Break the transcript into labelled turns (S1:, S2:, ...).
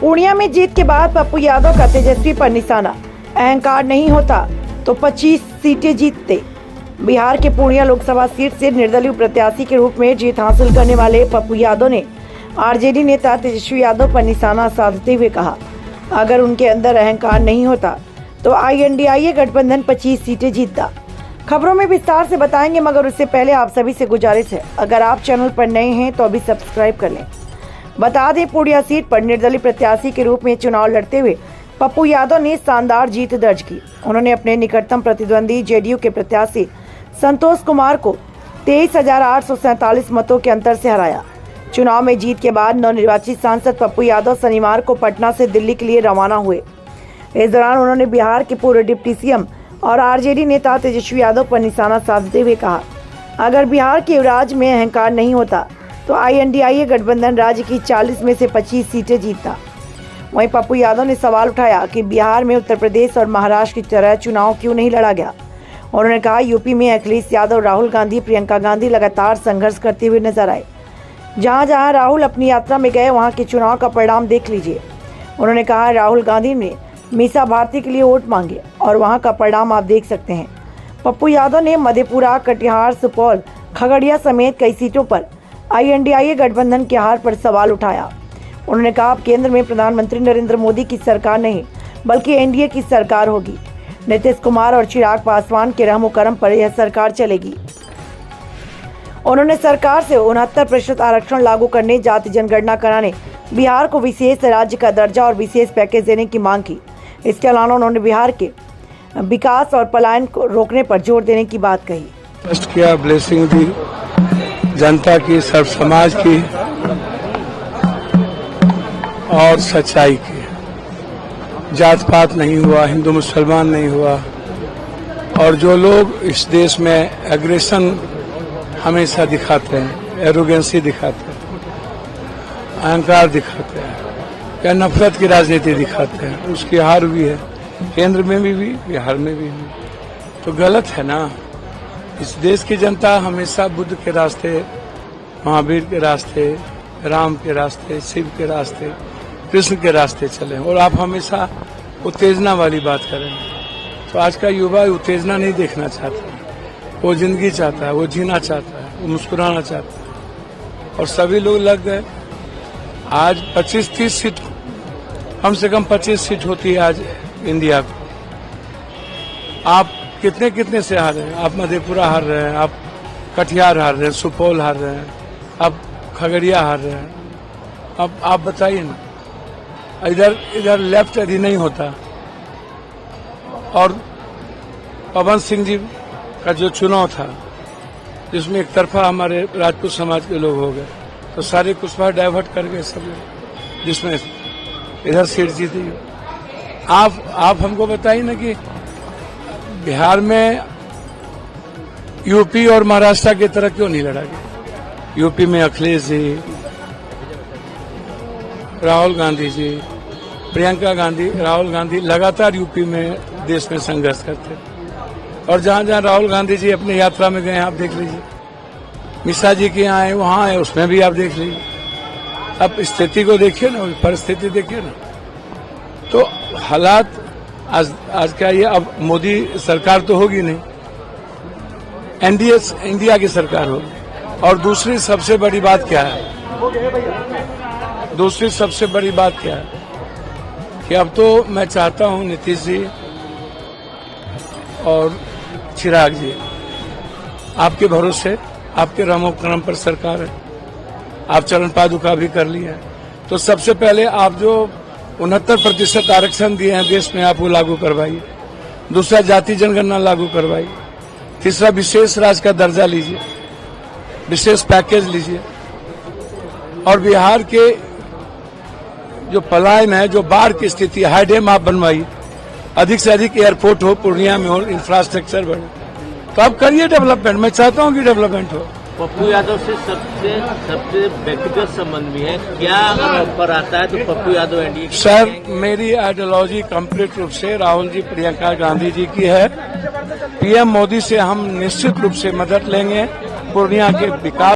S1: पूर्णिया में जीत के बाद पप्पू यादव का तेजस्वी पर निशाना। अहंकार नहीं होता तो 25 सीटें जीतते। बिहार के पूर्णिया लोकसभा सीट से निर्दलीय प्रत्याशी के रूप में जीत हासिल करने वाले पप्पू यादव ने आरजेडी नेता तेजस्वी यादव पर निशाना साधते हुए कहा, अगर उनके अंदर अहंकार नहीं होता तो INDIA गठबंधन 25 सीटें जीतता। खबरों में विस्तार से बताएंगे, मगर उससे पहले आप सभी से गुजारिश है, अगर आप चैनल पर नए हैं तो अभी सब्सक्राइब कर लें। बता दें, पूर्णिया सीट पर निर्दलीय प्रत्याशी के रूप में चुनाव लड़ते हुए पप्पू यादव ने शानदार जीत दर्ज की। उन्होंने अपने निकटतम प्रतिद्वंदी JDU के प्रत्याशी संतोष कुमार को 23,847 मतों के अंतर से हराया। चुनाव में जीत के बाद नवनिर्वाचित सांसद पप्पू यादव शनिवार को पटना से दिल्ली के लिए रवाना हुए। इस दौरान उन्होंने बिहार के पूर्व डिप्टी CM और आरजेडी नेता तेजस्वी यादव पर निशाना साधते हुए कहा, अगर बिहार के राज्य में अहंकार नहीं होता तो INDIA गठबंधन राज्य की 40 में से 25 सीटें जीतता। वहीं पप्पू यादव ने सवाल उठाया कि बिहार में उत्तर प्रदेश और महाराष्ट्र की तरह चुनाव क्यों नहीं लड़ा गया। उन्होंने कहा, यूपी में अखिलेश यादव, राहुल गांधी, प्रियंका गांधी लगातार संघर्ष करते हुए नजर आए। जहां जहां राहुल अपनी यात्रा में गए वहां के चुनाव का परिणाम देख लीजिए। उन्होंने कहा, राहुल गांधी ने मीसा भारती के लिए वोट मांगे और वहां का परिणाम आप देख सकते हैं। पप्पू यादव ने मधेपुरा, कटिहार, सुपौल, खगड़िया समेत कई सीटों पर INDIA गठबंधन के हार पर सवाल उठाया। उन्होंने कहा, अब केंद्र में प्रधानमंत्री नरेंद्र मोदी की सरकार नहीं बल्कि NDA की सरकार होगी। नीतीश कुमार और चिराग पासवान के रहमो करम पर यह सरकार चलेगी। उन्होंने सरकार से 69% आरक्षण लागू करने, जाति जनगणना कराने, बिहार को विशेष राज्य का दर्जा और विशेष पैकेज देने की मांग की। इसके अलावा उन्होंने बिहार के विकास और पलायन को रोकने पर जोर देने की बात कही।
S2: ट्रस्ट किया, ब्लेसिंग दी जनता की, सर्व समाज की और सच्चाई की। जात पात नहीं हुआ, हिंदू मुसलमान नहीं हुआ। और जो लोग इस देश में एग्रेशन हमेशा दिखाते हैं, एरोगेंसी दिखाते हैं, अहंकार दिखाते हैं या नफरत की राजनीति दिखाते हैं, उसकी हार हुई है। केंद्र में भी बिहार में भी हुई। तो गलत है ना। इस देश की जनता हमेशा बुद्ध के रास्ते, महावीर के रास्ते, राम के रास्ते, शिव के रास्ते, कृष्ण के रास्ते चले और आप हमेशा उत्तेजना वाली बात करें। तो आज का युवा उत्तेजना नहीं देखना चाहता, वो जिंदगी चाहता है, वो जीना चाहता है, वो मुस्कुराना चाहता है। और सभी लोग लग गए। आज 25-30 सीट, कम से कम 25 सीट होती है आज इंडिया को। आप कितने से हार रहे हैं। आप मधेपुरा हार रहे हैं, आप कटिहार हार रहे हैं, सुपौल हार रहे हैं, आप खगड़िया हार रहे हैं। अब आप बताइए ना, इधर लेफ्ट यदि नहीं होता और पवन सिंह जी का जो चुनाव था जिसमें एक तरफा हमारे राजपूत समाज के लोग हो गए, तो सारे कुशवाहा डाइवर्ट कर गए सब लोग, जिसमें इधर सीट जीती। आप हमको बताइए ना कि बिहार में यूपी और महाराष्ट्र की तरह क्यों नहीं लड़ा गया। यूपी में अखिलेश जी, राहुल गांधी जी, प्रियंका गांधी, राहुल गांधी लगातार यूपी में देश में संघर्ष करते। और जहां जहां राहुल गांधी जी अपनी यात्रा में गए, आप देख लीजिए। मिश्रा जी के यहाँ आए, वहां आए, उसमें भी आप देख लीजिए। अब स्थिति को देखिए ना, परिस्थिति देखिए ना। तो हालात आज क्या ये, अब मोदी सरकार तो होगी नहीं, इंडिया की सरकार होगी। और दूसरी सबसे बड़ी बात क्या है, कि अब तो मैं चाहता हूं नीतीश जी और चिराग जी, आपके भरोसे, आपके रहमो करम पर सरकार है। आप चरण पादुका भी कर लिया है। तो सबसे पहले आप जो 69% आरक्षण दिए हैं देश में, आप वो लागू करवाइए। दूसरा, जाति जनगणना लागू करवाइए। तीसरा, विशेष राज्य का दर्जा लीजिए, विशेष पैकेज लीजिए। और बिहार के जो पलायन है, जो बाढ़ की स्थिति, हाई डैम आप बनवाइए। अधिक से अधिक एयरपोर्ट हो, पूर्णिया में हो, इंफ्रास्ट्रक्चर बढ़े। तो आप करिए डेवलपमेंट। मैं चाहता हूं कि डेवलपमेंट हो।
S3: पप्पू यादव से सबसे व्यक्तिगत संबंध भी है क्या? अगर ऊपर आता है तो पप्पू यादव NDA की
S2: सर, मेरी आइडियोलॉजी कंप्लीट रूप से राहुल जी, प्रियंका गांधी जी की है। PM मोदी से हम निश्चित रूप से मदद लेंगे पूर्णिया के विकास